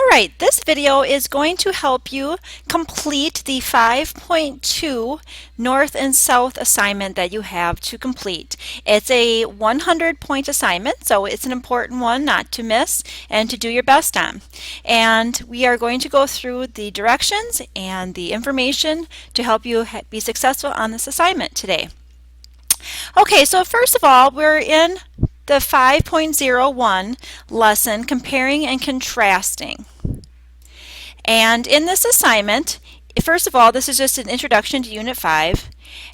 Alright, this video is going to help you complete the 5.2 North and South assignment that you have to complete. It's a 100-point assignment, so it's an important one not to miss and to do your best on. And we are going to go through the directions and the information to help you be successful on this assignment today. Okay, so first of all, we're in the 5.01 lesson, Comparing and Contrasting. And in this assignment, first of all, this is just an introduction to Unit 5.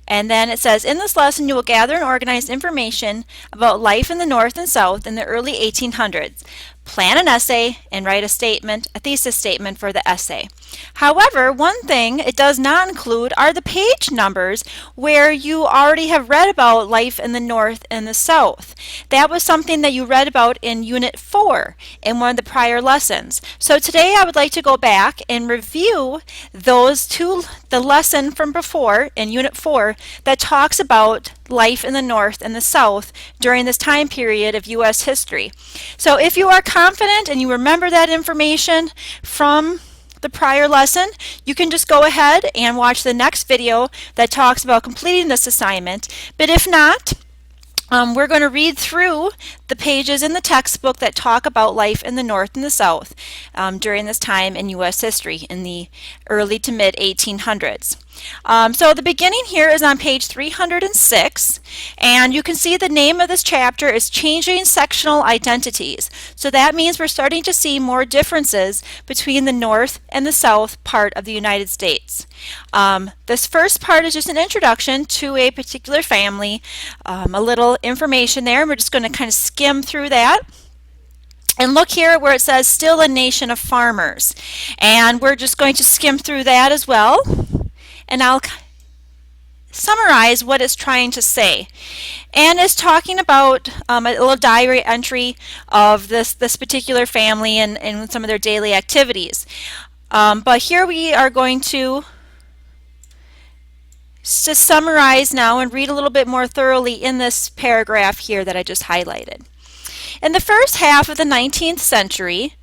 And then it says, in this lesson you will gather and organize information about life in the North and South in the early 1800s. Plan an essay and write a thesis statement for the essay. However, one thing it does not include are the page numbers where you already have read about life in the North and the South. That was something that you read about in Unit 4 in one of the prior lessons. So today I would like to go back and review the lesson from before in Unit 4 that talks about life in the North and the South during this time period of U.S. history. So if you are confident and you remember that information from the prior lesson, you can just go ahead and watch the next video that talks about completing this assignment. But if not, we're going to read through the pages in the textbook that talk about life in the North and the South during this time in U.S. history in the early to mid 1800s. So the beginning here is on page 306, and you can see the name of this chapter is Changing Sectional Identities. So that means we're starting to see more differences between the North and the South part of the United States. This first part is just an introduction to a particular family, a little information there. We're just going to kind of skim through that. And look here where it says still a nation of farmers. And we're just going to skim through that as well. And I'll summarize what it's trying to say. And it's talking about a little diary entry of this particular family and some of their daily activities. But here we are going to just summarize now and read a little bit more thoroughly in this paragraph here that I just highlighted. In the first half of the 19th century,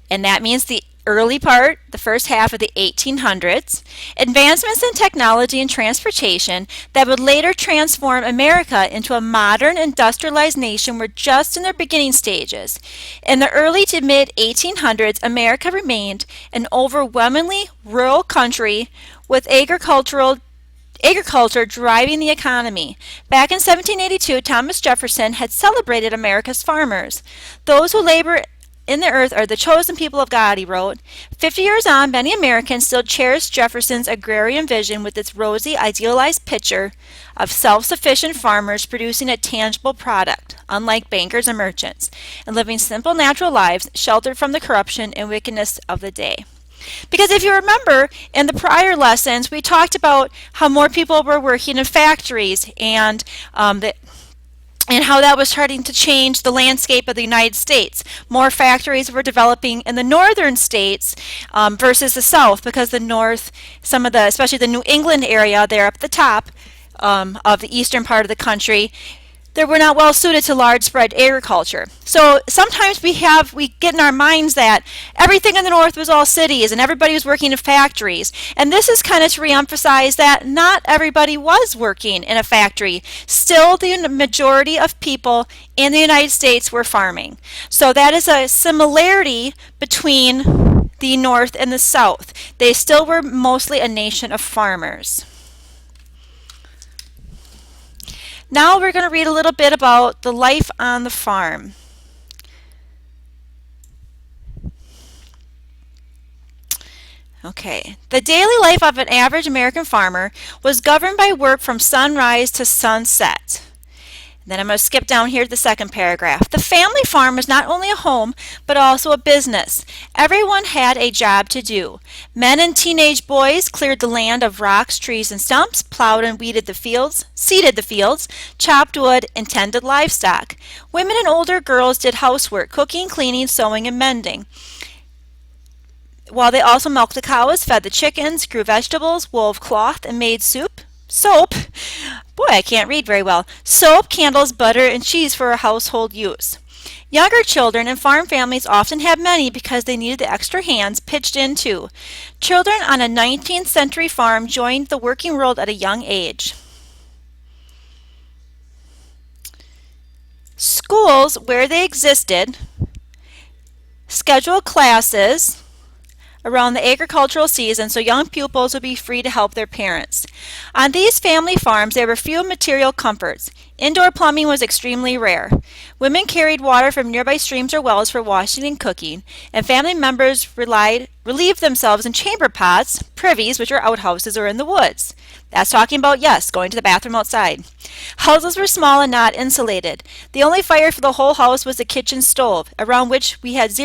and that means the early part, the first half of the 1800s, advancements in technology and transportation that would later transform America into a modern industrialized nation were just in their beginning stages. In the early to mid 1800s, America remained an overwhelmingly rural country with agriculture driving the economy. Back in 1782, Thomas Jefferson had celebrated America's farmers. Those who labor in the earth are the chosen people of God, he wrote. 50 years on, many Americans still cherish Jefferson's agrarian vision with its rosy, idealized picture of self-sufficient farmers producing a tangible product, unlike bankers and merchants, and living simple, natural lives, sheltered from the corruption and wickedness of the day. Because if you remember, in the prior lessons, we talked about how more people were working in factories and how that was starting to change the landscape of the United States. More factories were developing in the northern states versus the south, because the north, especially the New England area there up at the top of the eastern part of the country, they were not well suited to large spread agriculture. So sometimes we get in our minds that everything in the north was all cities and everybody was working in factories. And this is kind of to reemphasize that not everybody was working in a factory. Still, the majority of people in the United States were farming. So that is a similarity between the north and the south. They still were mostly a nation of farmers. Now we're going to read a little bit about the life on the farm. Okay, the daily life of an average American farmer was governed by work from sunrise to sunset. Then I'm going to skip down here to the second paragraph. The family farm was not only a home, but also a business. Everyone had a job to do. Men and teenage boys cleared the land of rocks, trees, and stumps, plowed and weeded the fields, seeded the fields, chopped wood, and tended livestock. Women and older girls did housework, cooking, cleaning, sewing, and mending. While they also milked the cows, fed the chickens, grew vegetables, wove cloth, and made soap. Boy, I can't read very well. Soap, candles, butter, and cheese for household use. Younger children and farm families often had many because they needed the extra hands pitched in too. Children on a 19th century farm joined the working world at a young age. Schools, where they existed, scheduled classes around the agricultural season so young pupils would be free to help their parents. On these family farms, there were few material comforts. Indoor plumbing was extremely rare. Women carried water from nearby streams or wells for washing and cooking, and family members relieved themselves in chamber pots, privies, which are outhouses, or in the woods. That's talking about, yes, going to the bathroom outside. Houses were small and not insulated. The only fire for the whole house was the kitchen stove, around which we had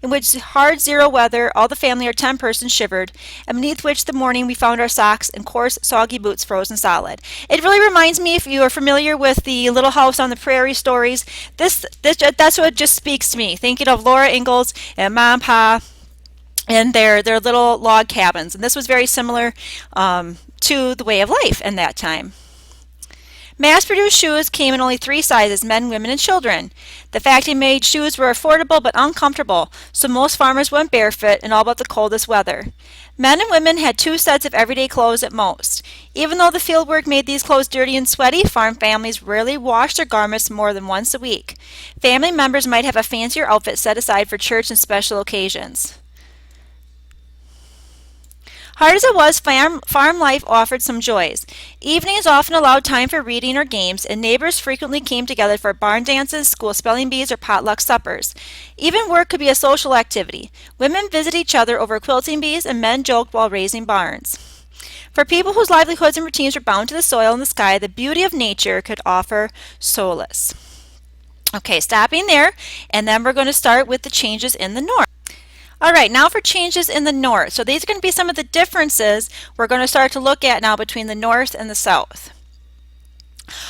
in which hard zero weather, all the family or 10 persons shivered, and beneath which the morning we found our socks and coarse, soggy boots frozen solid. It really reminds me, if you are familiar with the Little House on the Prairie stories, that's what just speaks to me, thinking of Laura Ingalls and Mom and Pa and their little log cabins. And this was very similar to the way of life in that time. Mass-produced shoes came in only 3 sizes: men, women, and children. The factory-made shoes were affordable but uncomfortable, so most farmers went barefoot in all but the coldest weather. Men and women had 2 sets of everyday clothes at most. Even though the fieldwork made these clothes dirty and sweaty, farm families rarely washed their garments more than once a week. Family members might have a fancier outfit set aside for church and special occasions. Hard as it was, farm life offered some joys. Evenings often allowed time for reading or games, and neighbors frequently came together for barn dances, school spelling bees, or potluck suppers. Even work could be a social activity. Women visited each other over quilting bees, and men joked while raising barns. For people whose livelihoods and routines were bound to the soil and the sky, the beauty of nature could offer solace. Okay, stopping there, and then we're going to start with the changes in the north. All right, now for changes in the north. So these are going to be some of the differences we're going to start to look at now between the north and the south.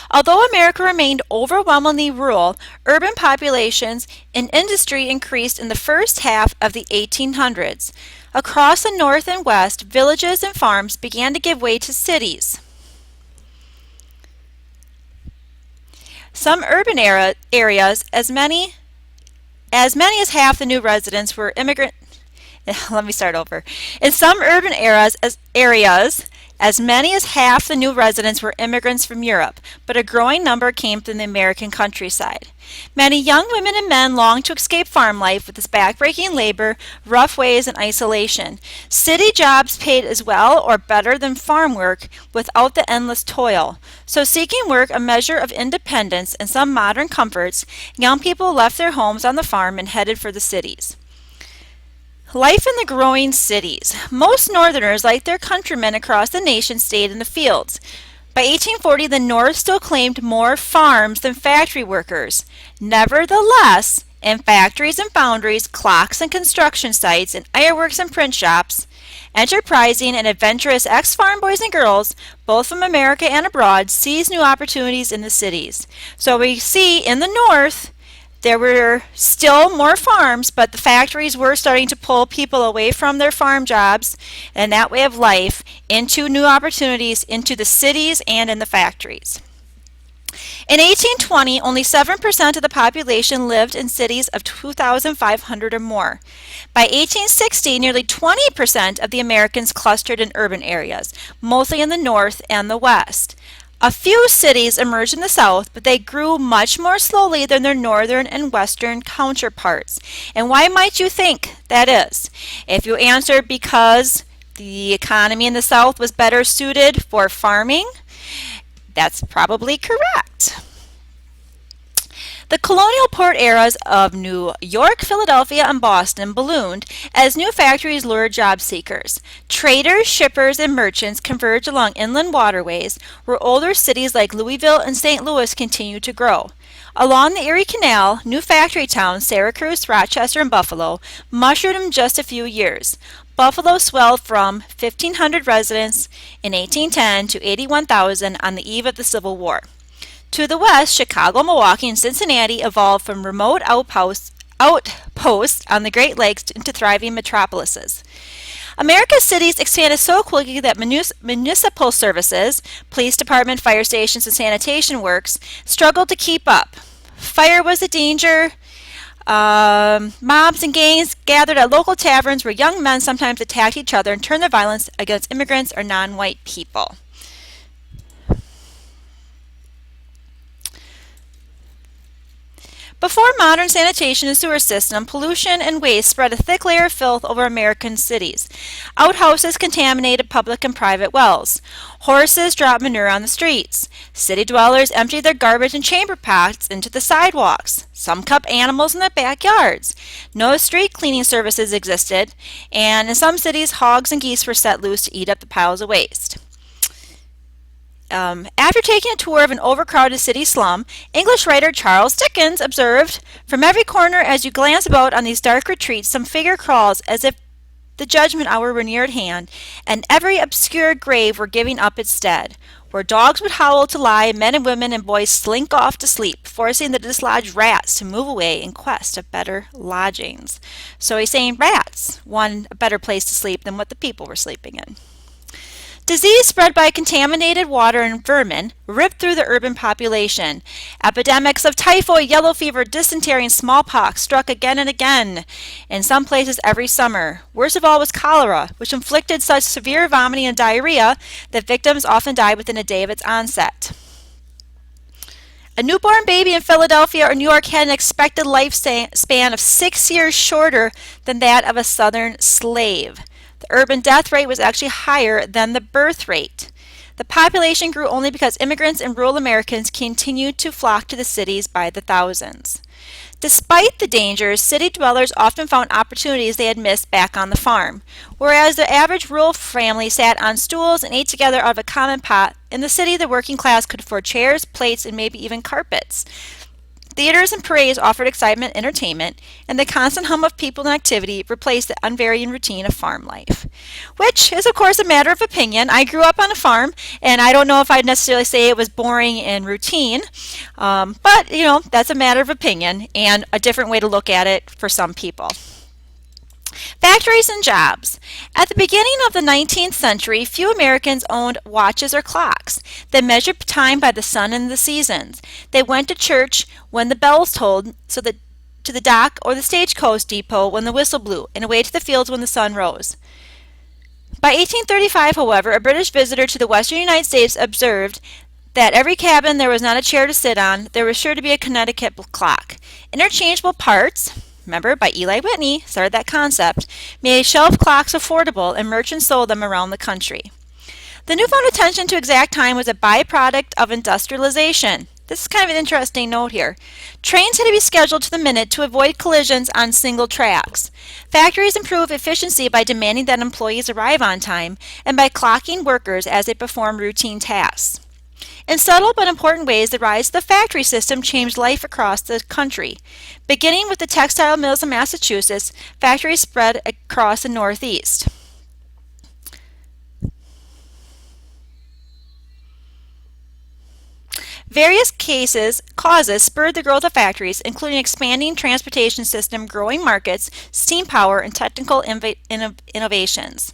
Although America remained overwhelmingly rural, urban populations and industry increased in the first half of the 1800s. Across the north and west, villages and farms began to give way to cities. Some urban areas, as many as half the new residents were immigrant. Let me start over. In some urban areas, as many as half the new residents were immigrants from Europe, but a growing number came from the American countryside. Many young women and men longed to escape farm life with its backbreaking labor, rough ways, and isolation. City jobs paid as well or better than farm work without the endless toil. So seeking work, a measure of independence, and some modern comforts, young people left their homes on the farm and headed for the cities. Life in the growing cities. Most Northerners, like their countrymen across the nation, stayed in the fields. By 1840, the North still claimed more farms than factory workers. Nevertheless, in factories and foundries, clocks and construction sites, and ironworks and print shops, enterprising and adventurous ex-farm boys and girls, both from America and abroad, seized new opportunities in the cities. So we see in the North, there were still more farms, but the factories were starting to pull people away from their farm jobs and that way of life into new opportunities into the cities and in the factories. In 1820, only 7% of the population lived in cities of 2,500 or more. By 1860, nearly 20% of the Americans clustered in urban areas, mostly in the North and the West. A few cities emerged in the South, but they grew much more slowly than their northern and western counterparts. And why might you think that is? If you answer because the economy in the South was better suited for farming, that's probably correct. The colonial port eras of New York, Philadelphia, and Boston ballooned as new factories lured job seekers. Traders, shippers, and merchants converged along inland waterways, where older cities like Louisville and St. Louis continued to grow. Along the Erie Canal, new factory towns, Syracuse, Rochester, and Buffalo, mushroomed in just a few years. Buffalo swelled from 1,500 residents in 1810 to 81,000 on the eve of the Civil War. To the west, Chicago, Milwaukee, and Cincinnati evolved from remote outposts on the Great Lakes into thriving metropolises. America's cities expanded so quickly that municipal services, police department, fire stations, and sanitation works struggled to keep up. Fire was a danger. Mobs and gangs gathered at local taverns where young men sometimes attacked each other and turned their violence against immigrants or non-white people. Before modern sanitation and sewer system, pollution and waste spread a thick layer of filth over American cities. Outhouses contaminated public and private wells. Horses dropped manure on the streets. City dwellers emptied their garbage and chamber pots into the sidewalks. Some kept animals in their backyards. No street cleaning services existed, and in some cities, hogs and geese were set loose to eat up the piles of waste. After taking a tour of an overcrowded city slum, English writer Charles Dickens observed, "From every corner as you glance about on these dark retreats, some figure crawls as if the judgment hour were near at hand, and every obscure grave were giving up its dead. Where dogs would howl to lie, men and women and boys slink off to sleep, forcing the dislodged rats to move away in quest of better lodgings." So he's saying rats want a better place to sleep than what the people were sleeping in. Disease spread by contaminated water and vermin ripped through the urban population. Epidemics of typhoid, yellow fever, dysentery, and smallpox struck again and again, in some places every summer. Worst of all was cholera, which inflicted such severe vomiting and diarrhea that victims often died within a day of its onset. A newborn baby in Philadelphia or New York had an expected lifespan of 6 years shorter than that of a Southern slave. The urban death rate was actually higher than the birth rate. The population grew only because immigrants and rural Americans continued to flock to the cities by the thousands. Despite the dangers, city dwellers often found opportunities they had missed back on the farm. Whereas the average rural family sat on stools and ate together out of a common pot, in the city the working class could afford chairs, plates, and maybe even carpets. Theaters and parades offered excitement and entertainment, and the constant hum of people and activity replaced the unvarying routine of farm life. Which is, of course, a matter of opinion. I grew up on a farm, and I don't know if I'd necessarily say it was boring and routine, but, that's a matter of opinion and a different way to look at it for some people. Factories and jobs. At the beginning of the 19th century, few Americans owned watches or clocks. They measured time by the sun and the seasons. They went to church when the bells tolled, to the dock or the stagecoach depot when the whistle blew, and away to the fields when the sun rose. By 1835, however, a British visitor to the western United States observed that every cabin there was not a chair to sit on, there was sure to be a Connecticut clock. Interchangeable parts, remember, by Eli Whitney, started that concept, made shelf clocks affordable, and merchants sold them around the country. The newfound attention to exact time was a byproduct of industrialization. This is kind of an interesting note here. Trains had to be scheduled to the minute to avoid collisions on single tracks. Factories improved efficiency by demanding that employees arrive on time and by clocking workers as they perform routine tasks. In subtle but important ways, the rise of the factory system changed life across the country. Beginning with the textile mills in Massachusetts, factories spread across the Northeast. Various causes spurred the growth of factories, including expanding transportation system, growing markets, steam power, and technical innovations.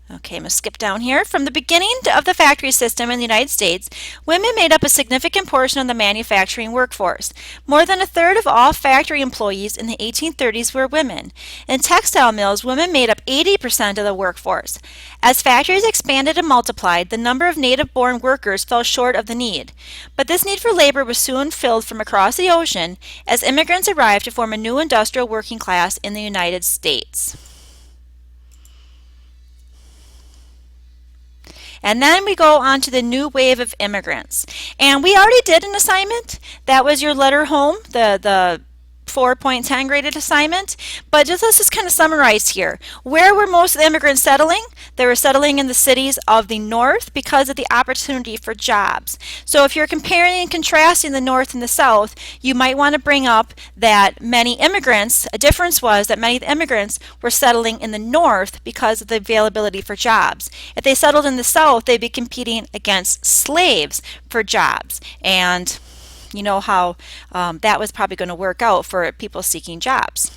Okay, I'm going to skip down here. From the beginning of the factory system in the United States, women made up a significant portion of the manufacturing workforce. More than a third of all factory employees in the 1830s were women. In textile mills, women made up 80% of the workforce. As factories expanded and multiplied, the number of native-born workers fell short of the need. But this need for labor was soon filled from across the ocean as immigrants arrived to form a new industrial working class in the United States. And then we go on to the new wave of immigrants. And we already did an assignment. That was your letter home, the 4.10 graded assignment. But let's just kind of summarize here. Where were most of the immigrants settling? They were settling in the cities of the North because of the opportunity for jobs. So if you're comparing and contrasting the North and the South, you might want to bring up that many immigrants, a difference was that many of the immigrants were settling in the North because of the availability for jobs. If they settled in the South, they'd be competing against slaves for jobs. And you know how that was probably going to work out for people seeking jobs.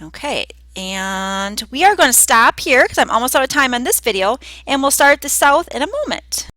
Okay, And we are going to stop here because I'm almost out of time on this video, and we'll start the south in a moment.